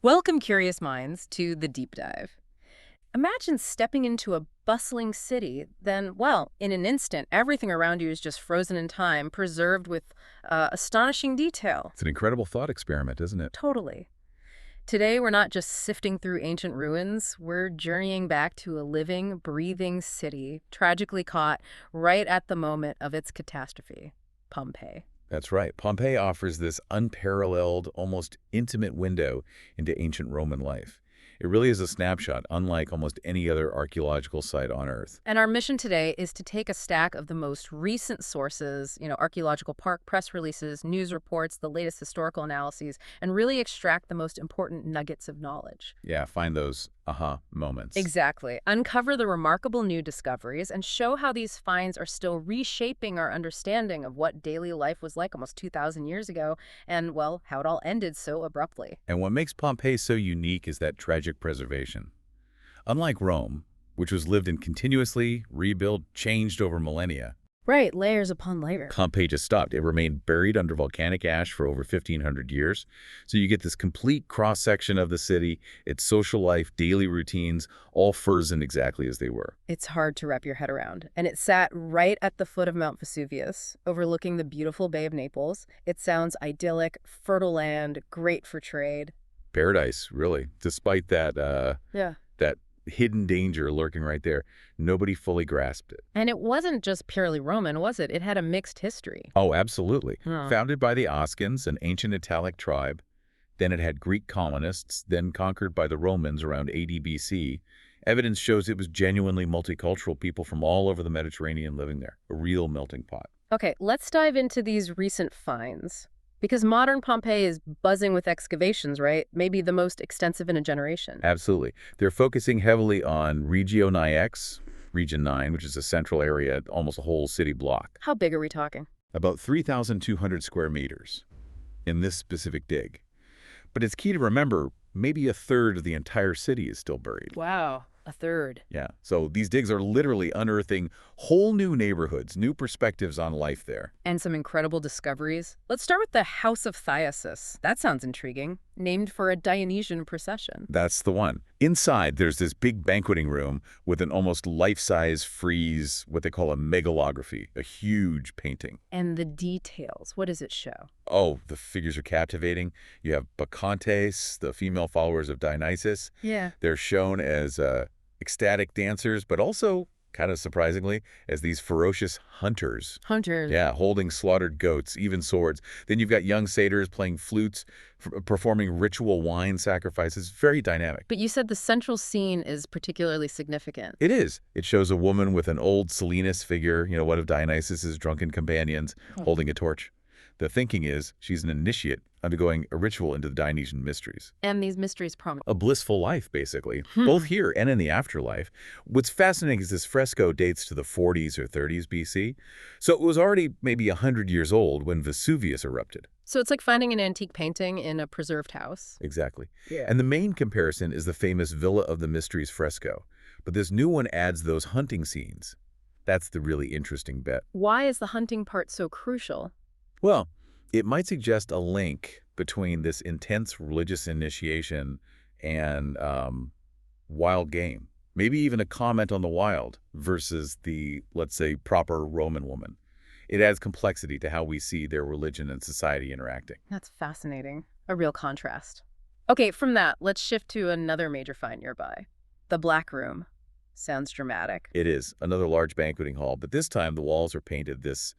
Welcome, curious minds, to the deep dive. Imagine stepping into a bustling city, then, well, in an instant, everything around you is just frozen in time, preserved with astonishing detail. It's an incredible thought experiment, isn't it? Totally. Today, we're not just sifting through ancient ruins, we're journeying back to a living, breathing city, tragically caught right at the moment of its catastrophe, Pompeii. That's right. Pompeii offers this unparalleled, almost intimate window into ancient Roman life. It really is a snapshot, unlike almost any other archaeological site on Earth. And our mission today is to take a stack of the most recent sources, archaeological park press releases, news reports, the latest historical analyses, and really extract the most important nuggets of knowledge. Yeah, find those aha moments. Exactly. Uncover the remarkable new discoveries and show how these finds are still reshaping our understanding of what daily life was like almost 2,000 years ago and, well, how it all ended so abruptly. And what makes Pompeii so unique is that tragic preservation. Unlike Rome, which was lived in continuously, rebuilt, changed over millennia, Right, layers upon layers. Pompeii just stopped. It remained buried under volcanic ash for over 1,500 years. So you get this complete cross-section of the city, its social life, daily routines, all frozen exactly as they were. It's hard to wrap your head around. And it sat right at the foot of Mount Vesuvius, overlooking the beautiful Bay of Naples. It sounds idyllic, fertile land, great for trade. Paradise, really. Despite that hidden danger lurking right there, nobody fully grasped it. And it wasn't just purely Roman, was it? It had a mixed history. Oh, absolutely. Huh. Founded by the Oscans, an ancient Italic tribe. Then it had Greek colonists, then conquered by the Romans around 80 BC. Evidence shows it was genuinely multicultural, people from all over the Mediterranean living there. A real melting pot. Okay, let's dive into these recent finds. Because modern Pompeii is buzzing with excavations, right? Maybe the most extensive in a generation. Absolutely. They're focusing heavily on Regio X, Region 9, which is a central area, almost a whole city block. How big are we talking? About 3,200 square meters in this specific dig. But it's key to remember, maybe a third of the entire city is still buried. Wow, a third. Yeah, so these digs are literally unearthing whole new neighborhoods, new perspectives on life there. And some incredible discoveries. Let's start with the House of Thyasus. That sounds intriguing. Named for a Dionysian procession. That's the one. Inside, there's this big banqueting room with an almost life-size frieze, what they call a megalography, a huge painting. And the details, what does it show? Oh, the figures are captivating. You have Bacchantes, the female followers of Dionysus. Yeah. They're shown as ecstatic dancers, but also, kind of surprisingly, as these ferocious hunters. Hunters. Yeah, holding slaughtered goats, even swords. Then you've got young satyrs playing flutes, performing ritual wine sacrifices. Very dynamic. But you said the central scene is particularly significant. It is. It shows a woman with an old Silenus figure, one of Dionysus's drunken companions, holding a torch. The thinking is she's an initiate undergoing a ritual into the Dionysian mysteries. And these mysteries promise A blissful life, basically, both here and in the afterlife. What's fascinating is this fresco dates to the 40s or 30s BC. So it was already maybe 100 years old when Vesuvius erupted. So it's like finding an antique painting in a preserved house. Exactly. Yeah. And the main comparison is the famous Villa of the Mysteries fresco. But this new one adds those hunting scenes. That's the really interesting bit. Why is the hunting part so crucial? Well, it might suggest a link between this intense religious initiation and wild game. Maybe even a comment on the wild versus the, let's say, proper Roman woman. It adds complexity to how we see their religion and society interacting. That's fascinating. A real contrast. Okay, from that, let's shift to another major find nearby. The Black Room. Sounds dramatic. It is another large banqueting hall, but this time the walls are painted this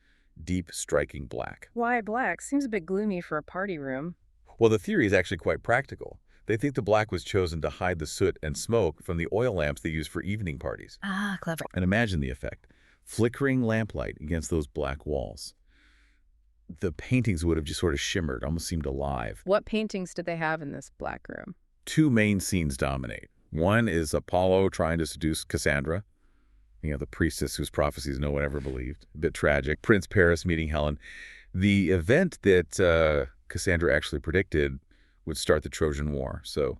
deep, striking black. Why black? Seems a bit gloomy for a party room. Well, the theory is actually quite practical. They think the black was chosen to hide the soot and smoke from the oil lamps they use for evening parties. Ah, clever. And imagine the effect. Flickering lamplight against those black walls. The paintings would have just sort of shimmered, almost seemed alive. What paintings did they have in this Black Room? Two main scenes dominate. One is Apollo trying to seduce Cassandra, the priestess whose prophecies no one ever believed. A bit tragic. Prince Paris meeting Helen. The event that Cassandra actually predicted would start the Trojan War. So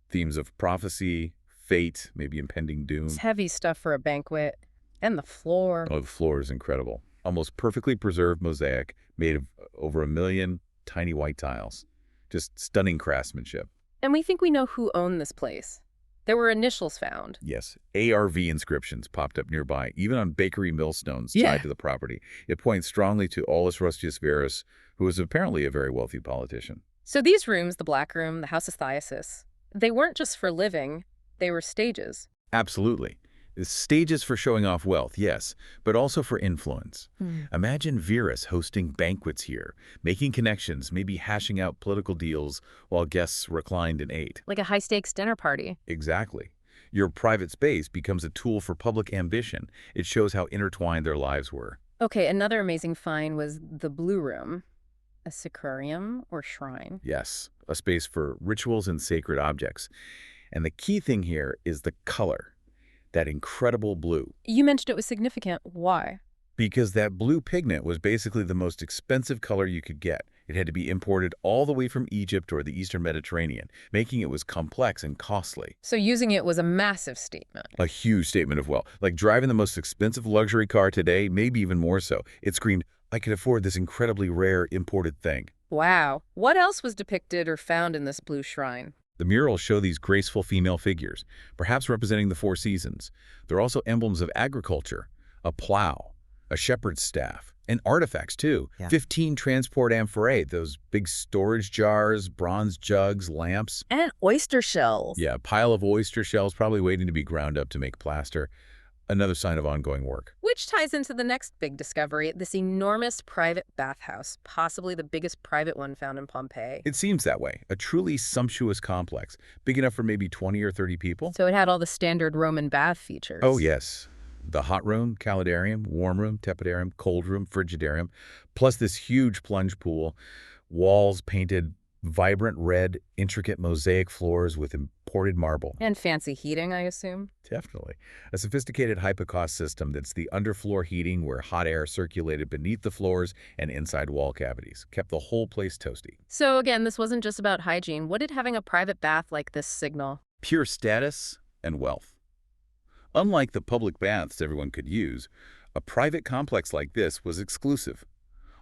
themes of prophecy, fate, maybe impending doom. It's heavy stuff for a banquet. And the floor. Oh, the floor is incredible. Almost perfectly preserved mosaic made of over 1 million tiny white tiles. Just stunning craftsmanship. And we think we know who owned this place. There were initials found. Yes, ARV inscriptions popped up nearby, even on bakery millstones Yeah. tied to the property. It points strongly to Aulus Rustius Verus, who was apparently a very wealthy politician. So these rooms, the Black Room, the House of Thyasis, they weren't just for living, they were stages. Absolutely. The stages for showing off wealth, yes, but also for influence. Imagine Verus hosting banquets here, making connections, maybe hashing out political deals while guests reclined and ate. Like a high-stakes dinner party. Exactly. Your private space becomes a tool for public ambition. It shows how intertwined their lives were. Okay, another amazing find was the Blue Room, a sacrarium or shrine. Yes, a space for rituals and sacred objects. And the key thing here is the color, that incredible blue. You mentioned it was significant. Why? Because that blue pigment was basically the most expensive color you could get. It had to be imported all the way from Egypt or the Eastern Mediterranean, making it was complex and costly. So using it was a massive statement. A huge statement of wealth. Like driving the most expensive luxury car today, maybe even more so. It screamed, I can afford this incredibly rare imported thing. Wow. What else was depicted or found in this blue shrine? The murals show these graceful female figures, perhaps representing the four seasons. They're also emblems of agriculture, a plow, a shepherd's staff, and artifacts too. Yeah. 15 transport amphorae, those big storage jars, bronze jugs, lamps. And oyster shells. Yeah, a pile of oyster shells probably waiting to be ground up to make plaster. Another sign of ongoing work. Which ties into the next big discovery, this enormous private bathhouse, possibly the biggest private one found in Pompeii. It seems that way. A truly sumptuous complex, big enough for maybe 20 or 30 people. So it had all the standard Roman bath features. Oh, yes. The hot room, calidarium, warm room, tepidarium, cold room, frigidarium, plus this huge plunge pool, walls painted vibrant red, intricate mosaic floors with imported marble. And fancy heating, I assume. Definitely. A sophisticated hypocaust system that's the underfloor heating where hot air circulated beneath the floors and inside wall cavities, kept the whole place toasty. So again, this wasn't just about hygiene. What did having a private bath like this signal? Pure status and wealth. Unlike the public baths everyone could use, a private complex like this was exclusive,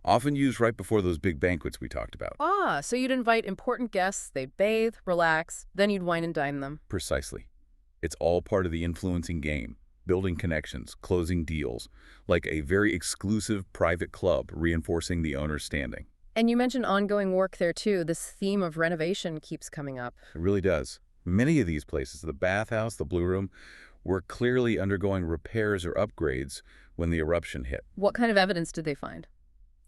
often used right before those big banquets we talked about. Ah, so you'd invite important guests, they'd bathe, relax, then you'd wine and dine them. Precisely. It's all part of the influencing game, building connections, closing deals, like a very exclusive private club reinforcing the owner's standing. And you mentioned ongoing work there too. This theme of renovation keeps coming up. It really does. Many of these places, the bathhouse, the Blue Room, were clearly undergoing repairs or upgrades when the eruption hit. What kind of evidence did they find?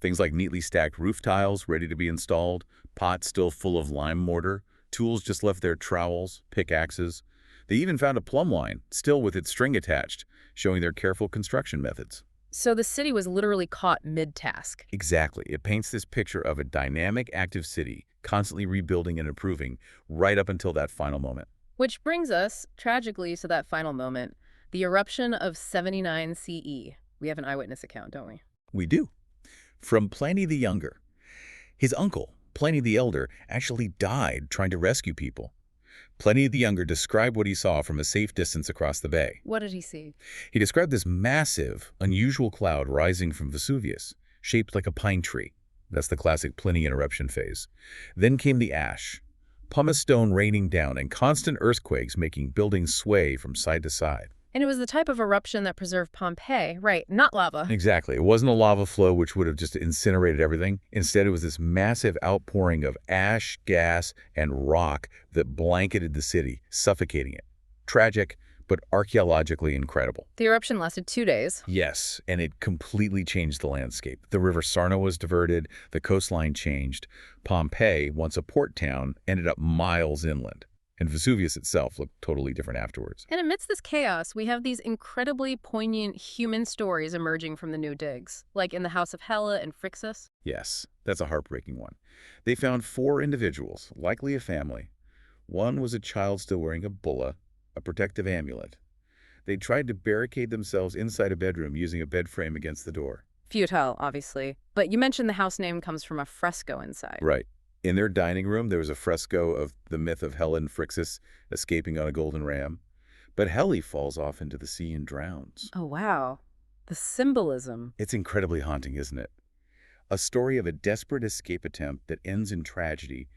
Things like neatly stacked roof tiles ready to be installed, pots still full of lime mortar, tools just left there, trowels, pickaxes. They even found a plumb line, still with its string attached, showing their careful construction methods. So the city was literally caught mid-task. Exactly. It paints this picture of a dynamic, active city, constantly rebuilding and improving, right up until that final moment. Which brings us, tragically, to that final moment, the eruption of 79 CE. We have an eyewitness account, don't we? We do. From Pliny the Younger. His uncle, Pliny the Elder, actually died trying to rescue people. Pliny the Younger described what he saw from a safe distance across the bay. What did he see? He described this massive, unusual cloud rising from Vesuvius, shaped like a pine tree. That's the classic Plinian eruption phase. Then came the ash, pumice stone raining down, and constant earthquakes making buildings sway from side to side. And it was the type of eruption that preserved Pompeii, right, not lava. Exactly. It wasn't a lava flow which would have just incinerated everything. Instead, it was this massive outpouring of ash, gas, and rock that blanketed the city, suffocating it. Tragic, but archaeologically incredible. The eruption lasted 2 days. Yes, and it completely changed the landscape. The river Sarno was diverted, the coastline changed. Pompeii, once a port town, ended up miles inland. And Vesuvius itself looked totally different afterwards. And amidst this chaos, we have these incredibly poignant human stories emerging from the new digs, like in the house of Hella and Phrixus. Yes, that's a heartbreaking one. They found 4 individuals, likely a family. One was a child still wearing a bulla, a protective amulet. They tried to barricade themselves inside a bedroom using a bed frame against the door. Futile, obviously. But you mentioned the house name comes from a fresco inside. Right. In their dining room, there was a fresco of the myth of Helle and Phrixus escaping on a golden ram. But Helle falls off into the sea and drowns. Oh, wow. The symbolism. It's incredibly haunting, isn't it? A story of a desperate escape attempt that ends in tragedy,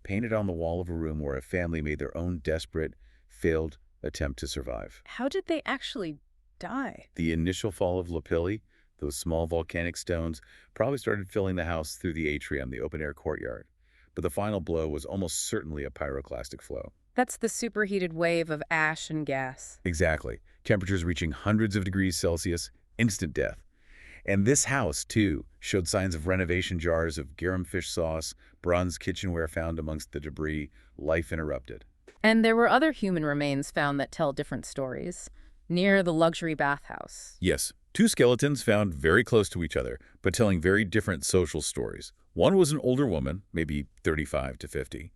painted on the wall of a room where a family made their own desperate, failed attempt to survive. How did they actually die? The initial fall of lapilli, those small volcanic stones, probably started filling the house through the atrium, the open-air courtyard. But the final blow was almost certainly a pyroclastic flow. That's the superheated wave of ash and gas. Exactly. Temperatures reaching hundreds of degrees Celsius, instant death. And this house, too, showed signs of renovation. Jars of garum fish sauce, bronze kitchenware found amongst the debris, life interrupted. And there were other human remains found that tell different stories. Near the luxury bathhouse. Yes, two skeletons found very close to each other, but telling very different social stories. One was an older woman, maybe 35 to 50.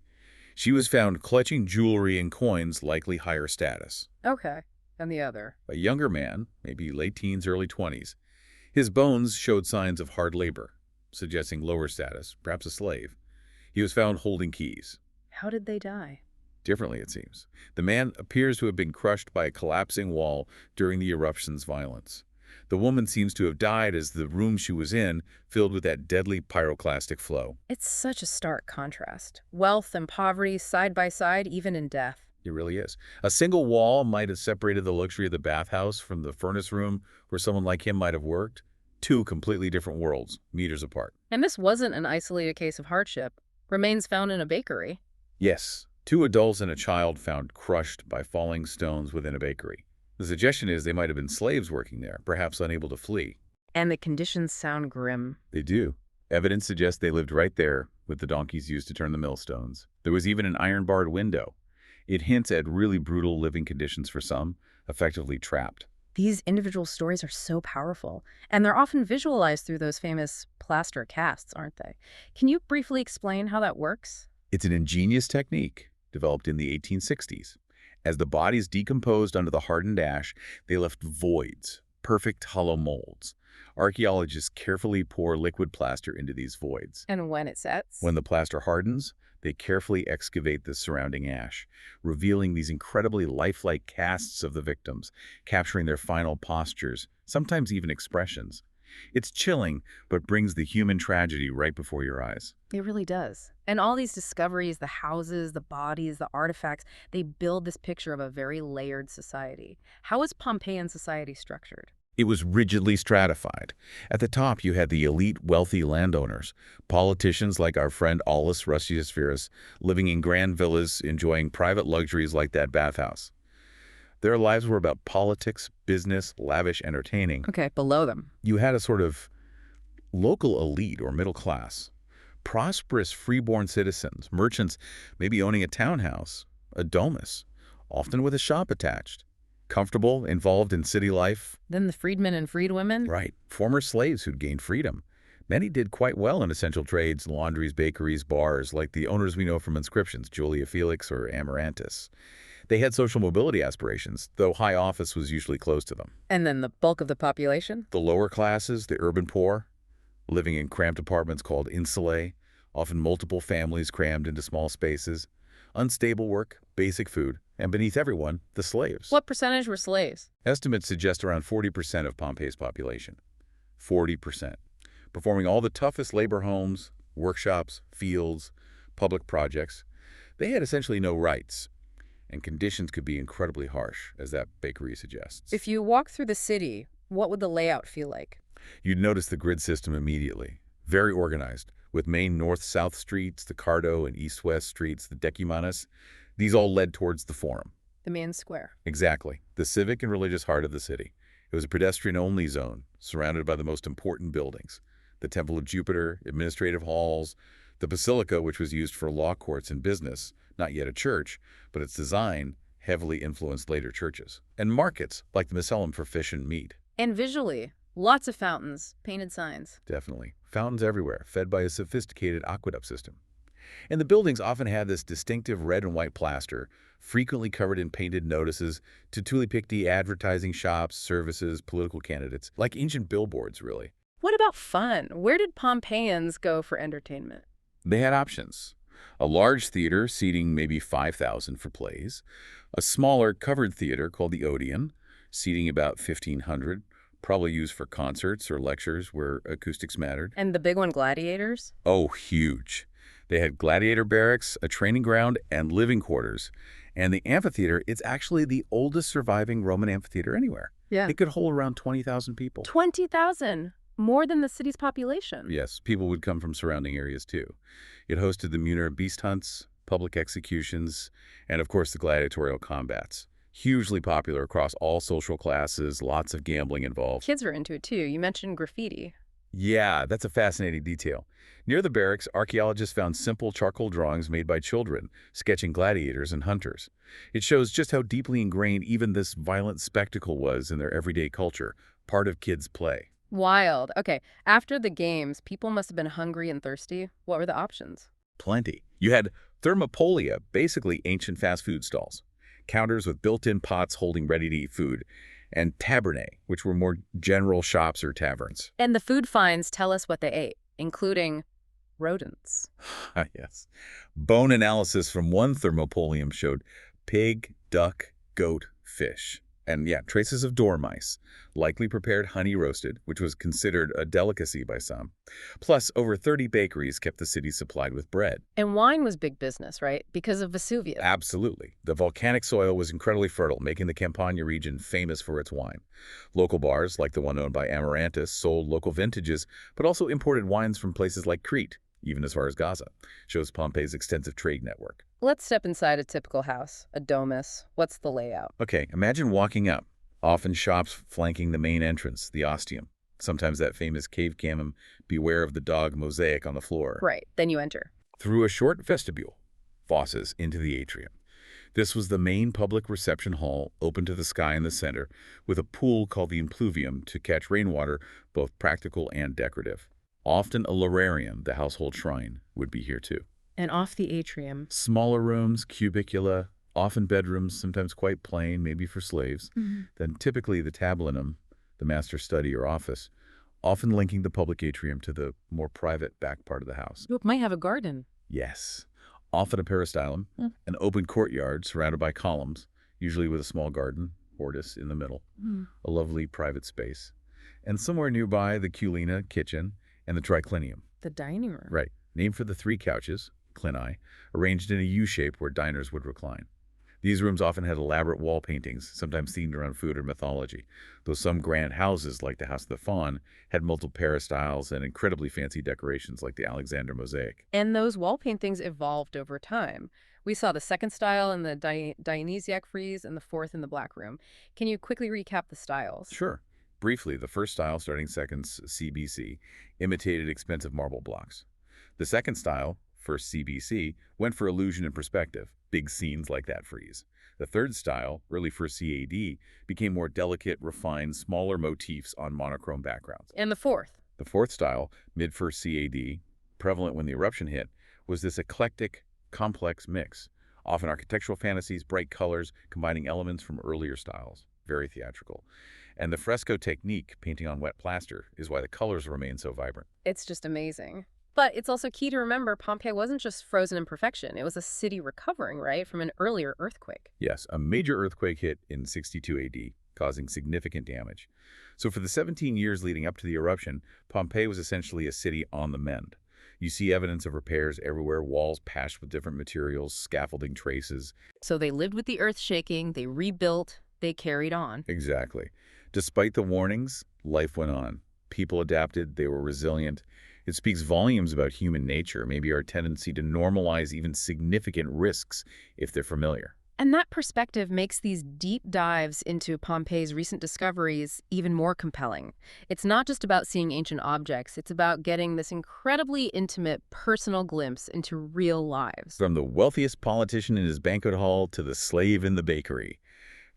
She was found clutching jewelry and coins, likely higher status. Okay. And the other? A younger man, maybe late teens, early 20s. His bones showed signs of hard labor, suggesting lower status, perhaps a slave. He was found holding keys. How did they die? Differently, it seems. The man appears to have been crushed by a collapsing wall during the eruption's violence. The woman seems to have died as the room she was in filled with that deadly pyroclastic flow. It's such a stark contrast. Wealth and poverty side by side, even in death. It really is. A single wall might have separated the luxury of the bathhouse from the furnace room where someone like him might have worked. Two completely different worlds, meters apart. And this wasn't an isolated case of hardship. Remains found in a bakery. Yes, two adults and a child found crushed by falling stones within a bakery. The suggestion is they might have been slaves working there, perhaps unable to flee. And the conditions sound grim. They do. Evidence suggests they lived right there with the donkeys used to turn the millstones. There was even an iron-barred window. It hints at really brutal living conditions for some, effectively trapped. These individual stories are so powerful, and they're often visualized through those famous plaster casts, aren't they? Can you briefly explain how that works? It's an ingenious technique developed in the 1860s. As the bodies decomposed under the hardened ash, they left voids, perfect hollow molds. Archaeologists carefully pour liquid plaster into these voids. And when it sets? When the plaster hardens, they carefully excavate the surrounding ash, revealing these incredibly lifelike casts of the victims, capturing their final postures, sometimes even expressions. It's chilling, but brings the human tragedy right before your eyes. It really does. And all these discoveries, the houses, the bodies, the artifacts, they build this picture of a very layered society. How is Pompeian society structured? It was rigidly stratified. At the top, you had the elite, wealthy landowners, politicians like our friend Aulus Rustius living in grand villas, enjoying private luxuries like that bathhouse. Their lives were about politics, business, lavish entertaining. Okay, below them. You had a sort of local elite or middle class, prosperous freeborn citizens, merchants maybe owning a townhouse, a domus, often with a shop attached. Comfortable, involved in city life. Then the freedmen and freedwomen? Right. Former slaves who'd gained freedom. Many did quite well in essential trades, laundries, bakeries, bars, like the owners we know from inscriptions, Julia Felix or Amarantus. They had social mobility aspirations, though high office was usually closed to them. And then the bulk of the population? The lower classes, the urban poor, living in cramped apartments called insulae, often multiple families crammed into small spaces, unstable work, basic food, and beneath everyone, the slaves. What percentage were slaves? Estimates suggest around 40% of Pompeii's population. 40%. Performing all the toughest labor homes, workshops, fields, public projects. They had essentially no rights, and conditions could be incredibly harsh, as that bakery suggests. If you walk through the city, what would the layout feel like? You'd notice the grid system immediately. Very organized, with main north-south streets, the Cardo, and east-west streets, the Decumanus. These all led towards the Forum. The main square. Exactly. The civic and religious heart of the city. It was a pedestrian-only zone, surrounded by the most important buildings. The Temple of Jupiter, administrative halls, the Basilica, which was used for law courts and business, not yet a church, but its design heavily influenced later churches. And markets, like the Macellum for fish and meat. And visually, lots of fountains, painted signs. Definitely. Fountains everywhere, fed by a sophisticated aqueduct system. And the buildings often had this distinctive red and white plaster, frequently covered in painted notices to Tulipicti advertising shops, services, political candidates, like ancient billboards, really. What about fun? Where did Pompeians go for entertainment? They had options. A large theater seating maybe 5,000 for plays, a smaller covered theater called the Odeon, seating about 1,500, probably used for concerts or lectures where acoustics mattered. And the big one, gladiators? Oh, huge. They had gladiator barracks, a training ground, and living quarters. And the amphitheater, it's actually the oldest surviving Roman amphitheater anywhere. Yeah. It could hold around 20,000 people. 20,000, more than the city's population. Yes, people would come from surrounding areas too. It hosted the Munar beast hunts, public executions, and of course the gladiatorial combats. Hugely popular across all social classes, lots of gambling involved. Kids were into it too. You mentioned graffiti. Yeah, that's a fascinating detail. Near the barracks, archaeologists found simple charcoal drawings made by children, sketching gladiators and hunters. It shows just how deeply ingrained even this violent spectacle was in their everyday culture, part of kids' play. Wild. Okay, after the games, people must have been hungry and thirsty. What were the options? Plenty. You had thermopolia, basically ancient fast food stalls, counters with built-in pots holding ready-to-eat food, and tabernae, which were more general shops or taverns. And the food finds tell us what they ate, including rodents. Ah, yes. Bone analysis from one thermopolium showed pig, duck, goat, fish. And yeah, traces of dormice, likely prepared honey roasted, which was considered a delicacy by some. Plus, over 30 bakeries kept the city supplied with bread. And wine was big business, right? Because of Vesuvius. Absolutely. The volcanic soil was incredibly fertile, making the Campania region famous for its wine. Local bars, like the one owned by Amarantis, sold local vintages, but also imported wines from places like Crete, even as far as Gaza. Shows Pompeii's extensive trade network. Let's step inside a typical house, a domus. What's the layout? Okay, imagine walking up. Often shops flanking the main entrance, the ostium. Sometimes that famous cave canon, beware of the dog mosaic on the floor. Right, then you enter. Through a short vestibule, fosses into the atrium. This was the main public reception hall, open to the sky in the center, with a pool called the impluvium to catch rainwater, both practical and decorative. Often a lararium, the household shrine, would be here too. And off the atrium. Smaller rooms, cubicula, often bedrooms, sometimes quite plain, maybe for slaves. Then typically the tablinum, the master's study or office, often linking the public atrium to the more private back part of the house. You might have a garden. Yes, often a peristylum, an open courtyard surrounded by columns, usually with a small garden, hortus in the middle, a lovely private space. And somewhere nearby, the culina, kitchen, and the triclinium. The dining room. Right, named for the three couches, clini, arranged in a U-shape where diners would recline. These rooms often had elaborate wall paintings, sometimes themed around food or mythology, though some grand houses, like the House of the Faun, had multiple peristyles and incredibly fancy decorations like the Alexander mosaic. And those wall paintings evolved over time. We saw the second style in the Dionysiac frieze and the fourth in the Black Room. Can you quickly recap the styles? Sure. Briefly, the first style, starting 2nd CBC, imitated expensive marble blocks. The second style, 1st CBC, went for illusion and perspective, big scenes like that frieze. The third style, early 1st CAD, became more delicate, refined, smaller motifs on monochrome backgrounds. And the fourth? The fourth style, mid-1st CAD, prevalent when the eruption hit, was this eclectic, complex mix, often architectural fantasies, bright colors, combining elements from earlier styles, very theatrical. And the fresco technique, painting on wet plaster, is why the colors remain so vibrant. It's just amazing. But it's also key to remember Pompeii wasn't just frozen in perfection. It was a city recovering, right, from an earlier earthquake. Yes, a major earthquake hit in 62 AD, causing significant damage. So for the 17 years leading up to the eruption, Pompeii was essentially a city on the mend. You see evidence of repairs everywhere, walls patched with different materials, scaffolding traces. So they lived with the earth shaking, they rebuilt, they carried on. Exactly. Despite the warnings, life went on. People adapted, they were resilient. It speaks volumes about human nature, maybe our tendency to normalize even significant risks if they're familiar. And that perspective makes these deep dives into Pompeii's recent discoveries even more compelling. It's not just about seeing ancient objects, it's about getting this incredibly intimate, personal glimpse into real lives. From the wealthiest politician in his banquet hall to the slave in the bakery.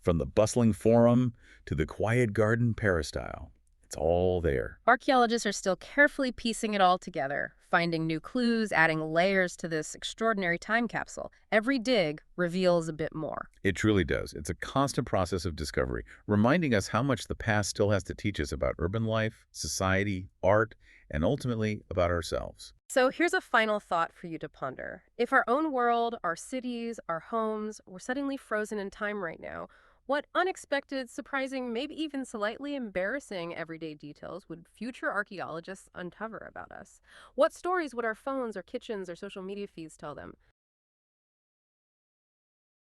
From the bustling forum to the quiet garden peristyle. It's all there. Archaeologists are still carefully piecing it all together, finding new clues, adding layers to this extraordinary time capsule. Every dig reveals a bit more. It truly does. It's a constant process of discovery, reminding us how much the past still has to teach us about urban life, society, art, and ultimately about ourselves. So here's a final thought for you to ponder. If our own world, our cities, our homes, were suddenly frozen in time right now, What unexpected, surprising, maybe even slightly embarrassing everyday details would future archaeologists uncover about us? What stories would our phones or kitchens or social media feeds tell them?